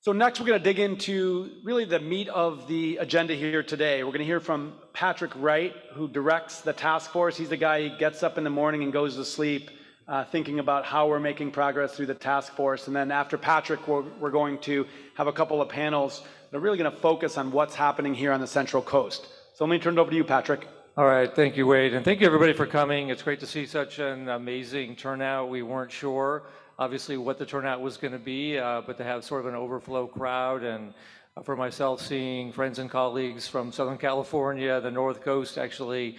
So next, we're going to dig into really the meat of the agenda here today. We're going to hear from Patrick Wright, who directs the task force. He's the guy who gets up in the morning and goes to sleep thinking about how we're making progress through the task force. And then after Patrick, we're going to have a couple of panels that are really going to focus on what's happening here on the Central Coast. So let me turn it over to you, Patrick. All right, thank you, Wade, and thank you everybody for coming. It's great to see such an amazing turnout. We weren't sure, obviously, what the turnout was going to be, but to have sort of an overflow crowd, and for myself, seeing friends and colleagues from Southern California, the North Coast, actually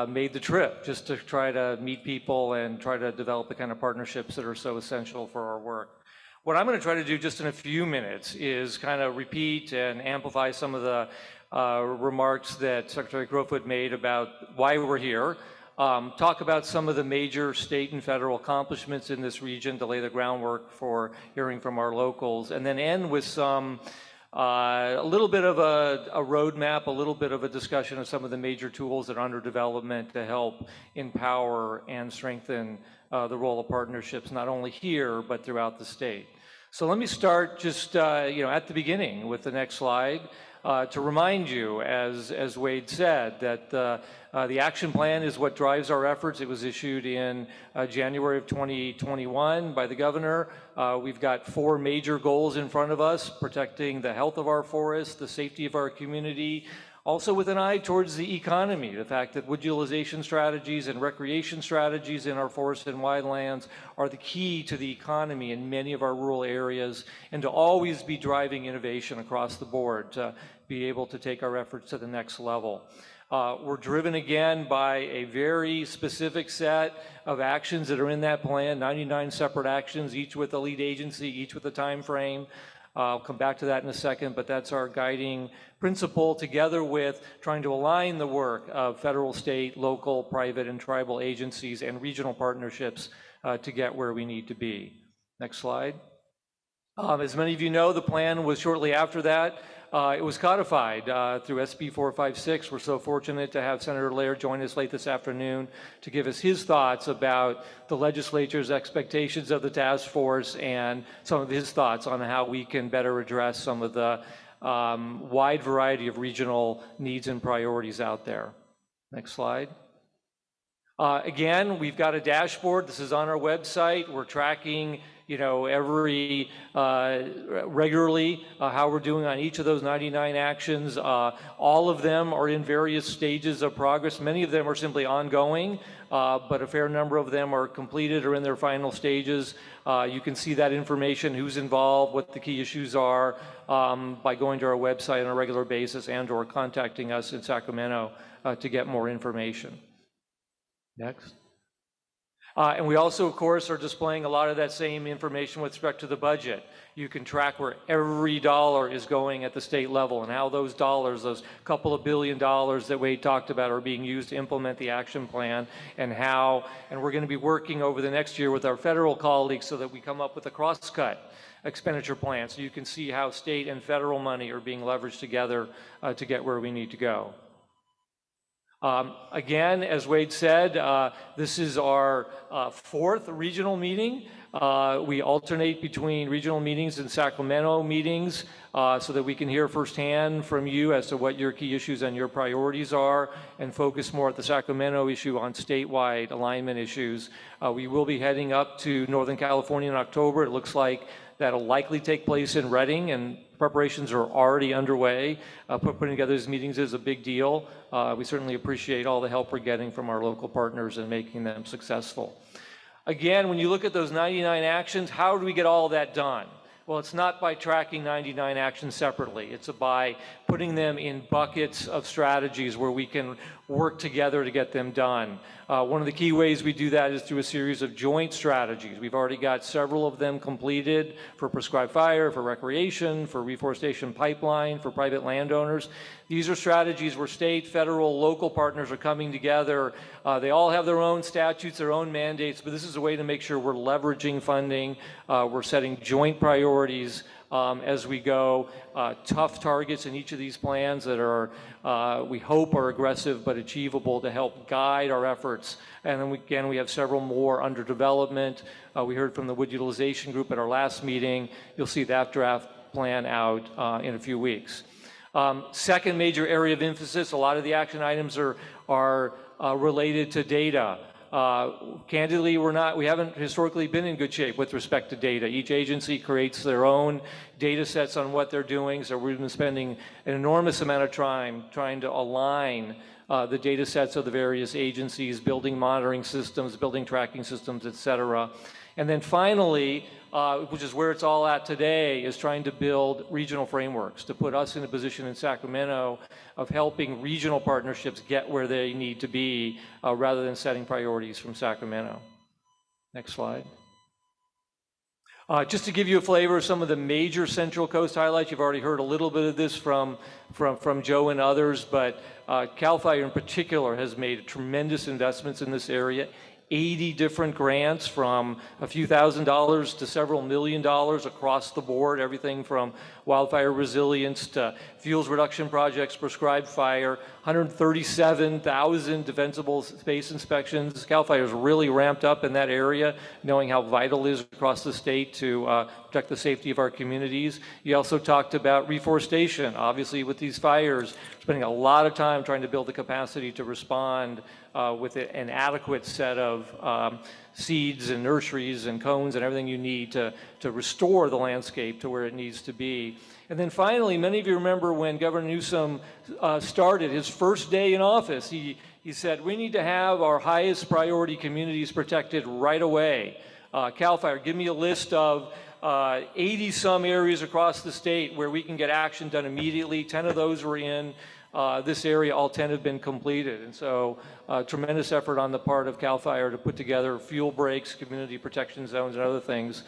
made the trip just to try to meet people and try to develop the kind of partnerships that are so essential for our work. What I'm going to try to do just in a few minutes is kind of repeat and amplify some of the remarks that Secretary Crowfoot made about why we're here, talk about some of the major state and federal accomplishments in this region to lay the groundwork for hearing from our locals, and then end with some a little bit of a roadmap, a little bit of a discussion of some of the major tools that are under development to help empower and strengthen the role of partnerships, not only here, but throughout the state. So let me start just at the beginning with the next slide. To remind you, as Wade said, that the action plan is what drives our efforts. It was issued in January of 2021 by the governor. We've got 4 major goals in front of us: protecting the health of our forests, the safety of our community, also with an eye towards the economy, the fact that wood utilization strategies and recreation strategies in our forests and wildlands are the key to the economy in many of our rural areas, and to always be driving innovation across the board to be able to take our efforts to the next level. We're driven again by a very specific set of actions that are in that plan, 99 separate actions, each with a lead agency, each with a time frame. I'll come back to that in a second, but that's our guiding principle, together with trying to align the work of federal, state, local, private, and tribal agencies and regional partnerships to get where we need to be. Next slide. As many of you know, the plan was shortly after that. It was codified through SB 456. We're so fortunate to have Senator Laird join us late this afternoon to give us his thoughts about the legislature's expectations of the task force and some of his thoughts on how we can better address some of the wide variety of regional needs and priorities out there. Next slide. Again, we've got a dashboard. This is on our website. We're tracking every regularly how we're doing on each of those 99 actions. All of them are in various stages of progress. Many of them are simply ongoing, but a fair number of them are completed or in their final stages. You can see that information, who's involved, what the key issues are, by going to our website on a regular basis and or contacting us in Sacramento to get more information. Next. And we also, of course, are displaying a lot of that same information with respect to the budget. You can track where every dollar is going at the state level and how those dollars, those couple of $1 billion that Wade talked about, are being used to implement the action plan, and we're going to be working over the next year with our federal colleagues so that we come up with a cross-cut expenditure plan so you can see how state and federal money are being leveraged together to get where we need to go. Again, as Wade said, this is our 4th regional meeting. We alternate between regional meetings and Sacramento meetings so that we can hear firsthand from you as to what your key issues and your priorities are, and focus more at the Sacramento issue on statewide alignment issues. We will be heading up to Northern California in October. It looks like that'll likely take place in Redding, and preparations are already underway. Putting together these meetings is a big deal. We certainly appreciate all the help we're getting from our local partners in making them successful. Again, when you look at those 99 actions, how do we get all that done? Well, it's not by tracking 99 actions separately. It's by putting them in buckets of strategies where we can work together to get them done. One of the key ways we do that is through a series of joint strategies. We've already got several of them completed for prescribed fire, for recreation, for reforestation pipeline, for private landowners. These are strategies where state, federal, local partners are coming together. They all have their own statutes, their own mandates, but this is a way to make sure we're leveraging funding. We're setting joint priorities as we go. Tough targets in each of these plans that are, we hope, are aggressive but achievable to help guide our efforts. And then again, we have several more under development. We heard from the Wood Utilization Group at our last meeting. You'll see that draft plan out in a few weeks. Second major area of emphasis, a lot of the action items are related to data. Candidly, we haven't historically been in good shape with respect to data. Each agency creates their own data sets on what they're doing, so we've been spending an enormous amount of time trying to align the data sets of the various agencies, building monitoring systems, building tracking systems, et cetera. And then finally, which is where it's all at today, is trying to build regional frameworks to put us in a position in Sacramento of helping regional partnerships get where they need to be rather than setting priorities from Sacramento. Next slide. Just to give you a flavor of some of the major Central Coast highlights, you've already heard a little bit of this from Joe and others, but CAL FIRE in particular has made tremendous investments in this area. 80 different grants from a few $1,000s to several $1 million across the board, everything from wildfire resilience to fuels reduction projects, prescribed fire, 137,000 defensible space inspections. CAL FIRE is really ramped up in that area, knowing how vital it is across the state to protect the safety of our communities. You also talked about reforestation. Obviously, with these fires, spending a lot of time trying to build the capacity to respond with an adequate set of seeds and nurseries and cones and everything you need to restore the landscape to where it needs to be. And then finally, many of you remember when Governor Newsom started his first day in office, he said, we need to have our highest priority communities protected right away. CAL FIRE, give me a list of 80-some areas across the state where we can get action done immediately. 10 of those were in this area, all 10 have been completed. And so tremendous effort on the part of CAL FIRE to put together fuel breaks, community protection zones, and other things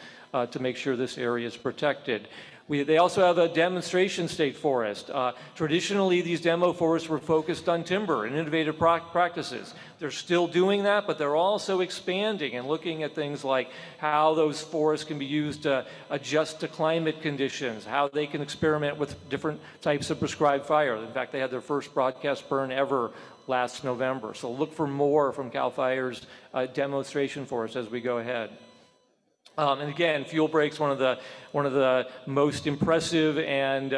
to make sure this area is protected. They also have a demonstration state forest. Traditionally, these demo forests were focused on timber and innovative practices. They're still doing that, but they're also expanding and looking at things like how those forests can be used to adjust to climate conditions, how they can experiment with different types of prescribed fire. In fact, they had their first broadcast burn ever last November. So look for more from CAL FIRE's demonstration forest as we go ahead. And again, fuel breaks, one of the most impressive and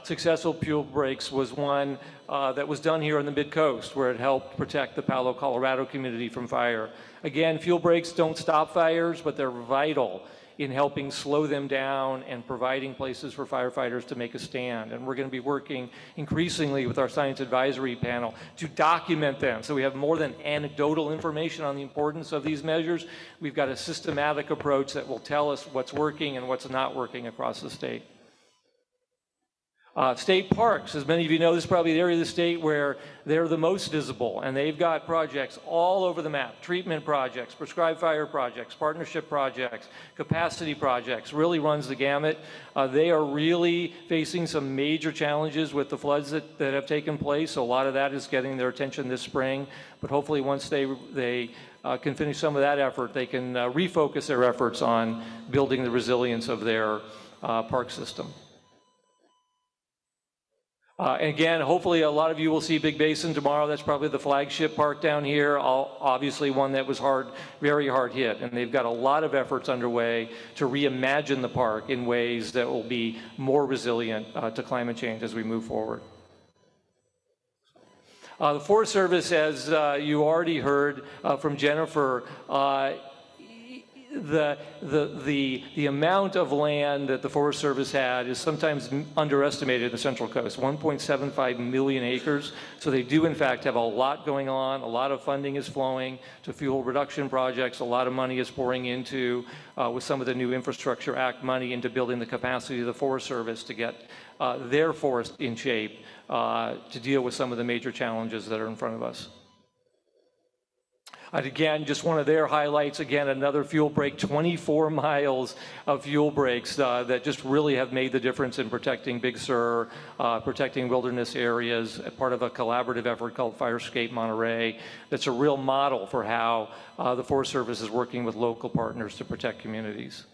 successful fuel breaks was one that was done here on the Mid-Coast, where it helped protect the Palo, Colorado community from fire. Again, fuel breaks don't stop fires, but they're vital in helping slow them down and providing places for firefighters to make a stand. And we're going to be working increasingly with our science advisory panel to document them. So we have more than anecdotal information on the importance of these measures. We've got a systematic approach that will tell us what's working and what's not working across the state. State parks, as many of you know, this is probably the area of the state where they're the most visible, and they've got projects all over the map, treatment projects, prescribed fire projects, partnership projects, capacity projects, really runs the gamut. They are really facing some major challenges with the floods that have taken place, so a lot of that is getting their attention this spring, but hopefully once they can finish some of that effort, they can refocus their efforts on building the resilience of their park system. And again, hopefully a lot of you will see Big Basin tomorrow. That's probably the flagship park down here, obviously one that was very hard hit. And they've got a lot of efforts underway to reimagine the park in ways that will be more resilient to climate change as we move forward. The Forest Service, as you already heard from Jennifer, the amount of land that the Forest Service had is sometimes underestimated in the Central Coast, 1.75 million acres. So they do, in fact, have a lot going on. A lot of funding is flowing to fuel reduction projects. A lot of money is pouring into, with some of the new Infrastructure Act money, into building the capacity of the Forest Service to get their forest in shape to deal with some of the major challenges that are in front of us. And again, just one of their highlights, again, another fuel break, 24 miles of fuel breaks that just really have made the difference in protecting Big Sur, protecting wilderness areas, part of a collaborative effort called Firescape Monterey. That's a real model for how the Forest Service is working with local partners to protect communities.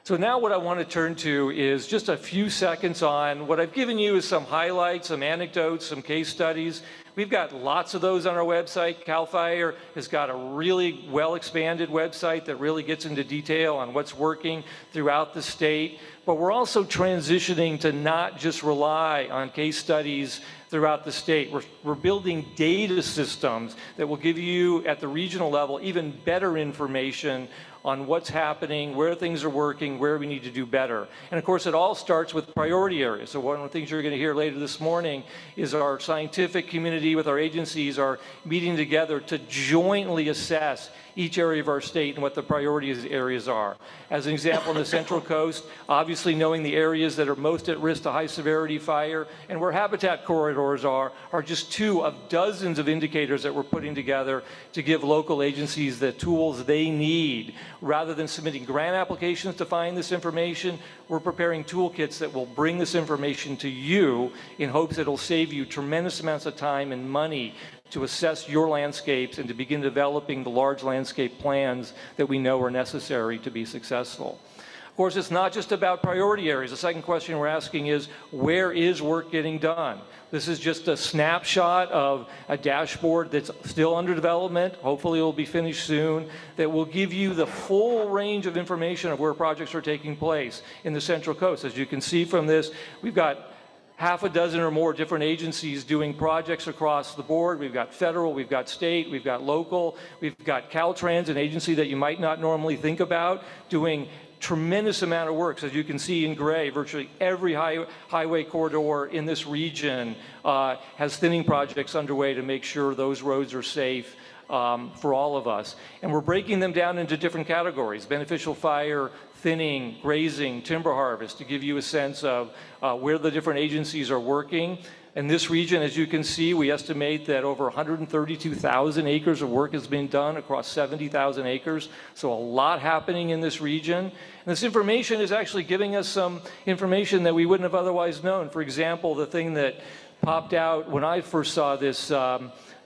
So now what I want to turn to is just a few seconds on what I've given you is some highlights, some anecdotes, some case studies. We've got lots of those on our website. CAL FIRE has got a really well-expanded website that really gets into detail on what's working throughout the state. But we're also transitioning to not just rely on case studies throughout the state. We're building data systems that will give you, at the regional level, even better information on what's happening, where things are working, where we need to do better. And of course, it all starts with priority areas. So one of the things you're going to hear later this morning is our scientific community with our agencies are meeting together to jointly assess each area of our state and what the priority areas are. As an example, in the Central Coast, obviously knowing the areas that are most at risk to high severity fire and where habitat corridors are just two of dozens of indicators that we're putting together to give local agencies the tools they need. Rather than submitting grant applications to find this information, we're preparing toolkits that will bring this information to you in hopes it'll save you tremendous amounts of time and money to assess your landscapes and to begin developing the large landscape plans that we know are necessary to be successful. Of course, it's not just about priority areas. The second question we're asking is, where is work getting done? This is just a snapshot of a dashboard that's still under development. Hopefully it will be finished soon, that will give you the full range of information of where projects are taking place in the Central Coast. As you can see from this, we've got half a dozen or more different agencies doing projects across the board. We've got federal, we've got state, we've got local, we've got Caltrans, an agency that you might not normally think about, doing tremendous amount of work. So as you can see in gray, virtually every highway corridor in this region has thinning projects underway to make sure those roads are safe for all of us. And we're breaking them down into different categories: beneficial fire, thinning, grazing, timber harvest, to give you a sense of where the different agencies are working. In this region, as you can see, we estimate that over 132,000 acres of work has been done across 70,000 acres. So a lot happening in this region. And this information is actually giving us some information that we wouldn't have otherwise known. For example, the thing that popped out when I first saw this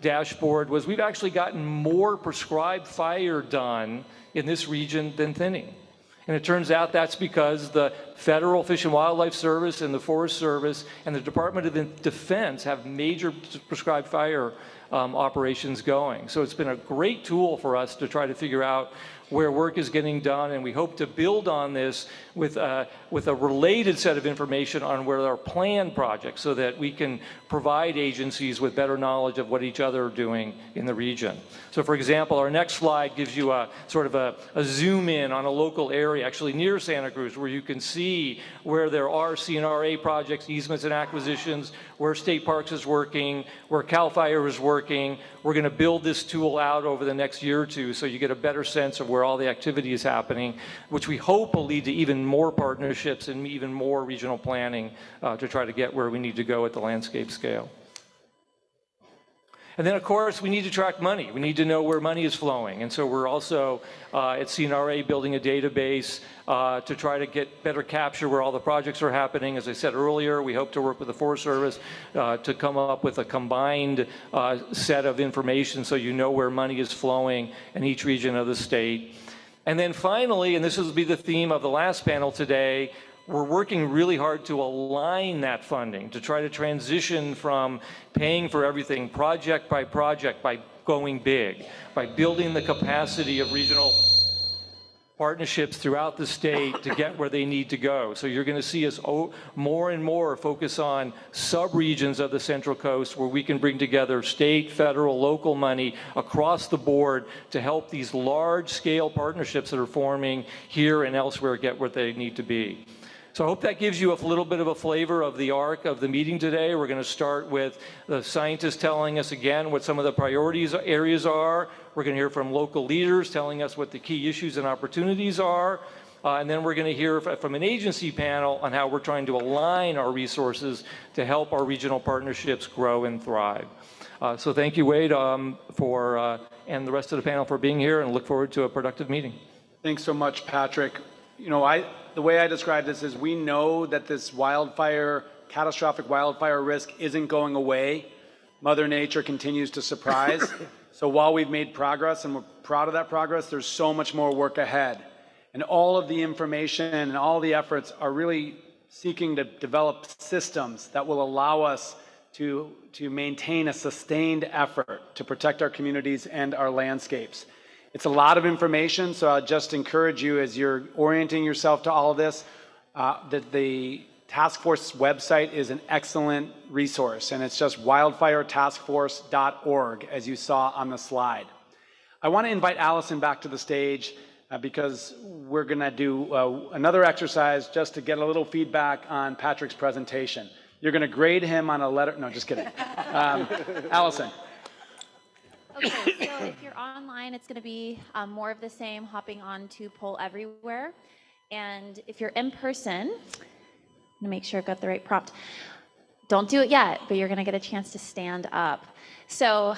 dashboard was we've actually gotten more prescribed fire done in this region than thinning. And it turns out that's because the Federal Fish and Wildlife Service and the Forest Service and the Department of Defense have major prescribed fire operations going. So it's been a great tool for us to try to figure out where work is getting done, and we hope to build on this with a related set of information on where there are planned projects so that we can provide agencies with better knowledge of what each other are doing in the region. So for example, our next slide gives you a sort of a zoom in on a local area, actually near Santa Cruz, where you can see where there are CNRA projects, easements and acquisitions, where State Parks is working, where CAL FIRE is working. We're going to build this tool out over the next year or two so you get a better sense of where all the activity is happening, which we hope will lead to even more partnerships and even more regional planning to try to get where we need to go at the landscape scale. And then, of course, we need to track money. We need to know where money is flowing. And so we're also at CNRA building a database to try to get better capture where all the projects are happening. As I said earlier, we hope to work with the Forest Service to come up with a combined set of information so you know where money is flowing in each region of the state. And then finally, and this will be the theme of the last panel today, we're working really hard to align that funding, to try to transition from paying for everything project by project by going big, by building the capacity of regional partnerships throughout the state to get where they need to go. So you're going to see us more and more focus on sub-regions of the Central Coast where we can bring together state, federal, local money across the board to help these large-scale partnerships that are forming here and elsewhere get where they need to be. So I hope that gives you a little bit of a flavor of the arc of the meeting today. We're going to start with the scientists telling us again what some of the priorities areas are. We're going to hear from local leaders telling us what the key issues and opportunities are. And then we're going to hear from an agency panel on how we're trying to align our resources to help our regional partnerships grow and thrive. So thank you, Wade, and the rest of the panel for being here, and look forward to a productive meeting. Thanks so much, Patrick. You know, the way I describe this is we know that this catastrophic wildfire risk isn't going away. Mother Nature continues to surprise. So while we've made progress and we're proud of that progress, there's so much more work ahead. And all of the information and all the efforts are really seeking to develop systems that will allow us to maintain a sustained effort to protect our communities and our landscapes. It's a lot of information, so I'll just encourage you as you're orienting yourself to all of this, that the task force website is an excellent resource, and it's just wildfiretaskforce.org, as you saw on the slide. I want to invite Allison back to the stage because we're going to do another exercise just to get a little feedback on Patrick's presentation. You're going to grade him on a letter. No, just kidding. Allison. Okay, so if you're online, it's going to be more of the same, hopping on to Poll Everywhere. And if you're in person, I'm going to make sure I've got the right prompt. Don't do it yet, but you're going to get a chance to stand up. So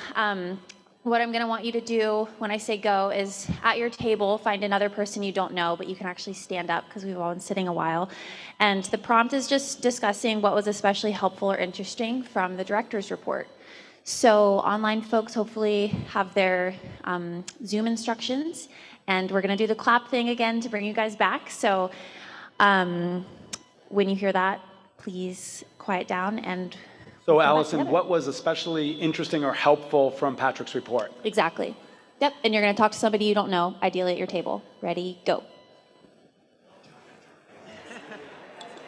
what I'm going to want you to do when I say go is at your table, find another person you don't know, but you can actually stand up because we've all been sitting a while. And the prompt is just discussing what was especially helpful or interesting from the director's report. So online folks hopefully have their Zoom instructions, and we're going to do the clap thing again to bring you guys back. So when you hear that, please quiet down and So Allison, what was especially interesting or helpful from Patrick's report? Exactly. Yep, and you're going to talk to somebody you don't know, ideally at your table. Ready, go.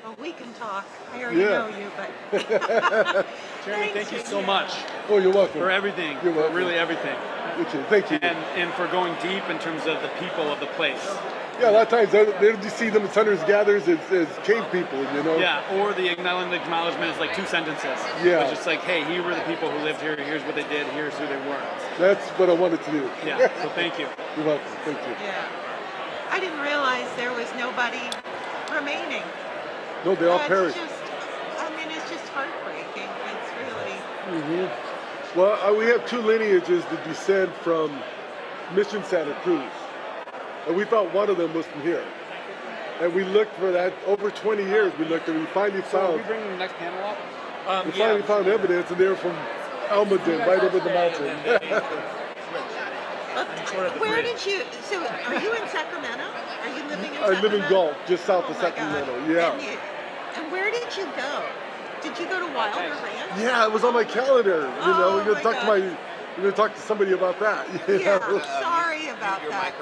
Well, we can talk. I already know you, but... Jeremy, thank you so much. Oh, you're welcome. For everything, You're welcome. for really everything. Thank you. And for going deep in terms of the people of the place. Yeah, a lot of times they just see them as hunters-gatherers as cave people, you know? Yeah, or the acknowledgement is like 2 sentences. Yeah. It's just like, hey, here were the people who lived here, here's what they did, here's who they were. That's what I wanted to do. Yeah, so thank you. You're welcome. Thank you. Yeah. I didn't realize there was nobody remaining. No, they all perished. It's just heartbreaking. It's really... Well, we have 2 lineages that descend from Mission Santa Cruz. And we thought one of them was from here. And we looked for that over 20 years. We looked and we finally found... Are we bringing the next panel up? We finally found evidence, and they were from Almaden, right over the mountain. Where did you... So, are you in Sacramento? Are you living in I Sacramento? live in Gulf, just south of my Sacramento. God. Yeah. And where did you go? Did you go to Wilder Ranch? Yeah, it was on my calendar. You know, we're my gonna talk God. to we're gonna talk to somebody about that. you Yeah, know? sorry about that.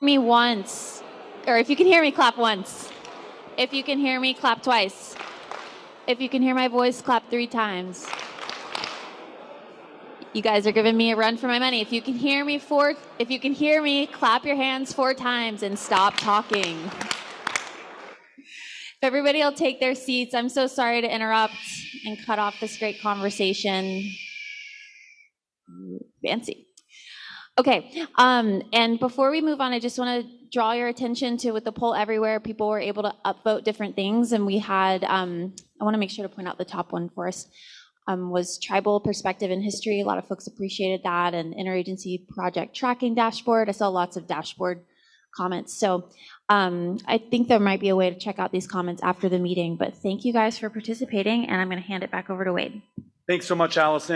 Me once, or if you can hear me, clap once. If you can hear me, clap twice. If you can hear my voice, clap 3 times. You guys are giving me a run for my money. If you can hear me, clap your hands 4 times and stop talking. If everybody will take their seats, I'm so sorry to interrupt and cut off this great conversation. Fancy. Okay, and before we move on, I just want to draw your attention to with the Poll Everywhere, people were able to upvote different things, and we had, I want to make sure to point out the top one for us, was tribal perspective and history. A lot of folks appreciated that, and interagency project tracking dashboard. I saw lots of dashboard comments. So I think there might be a way to check out these comments after the meeting, but thank you guys for participating, and I'm going to hand it back over to Wade. Thanks so much, Allison.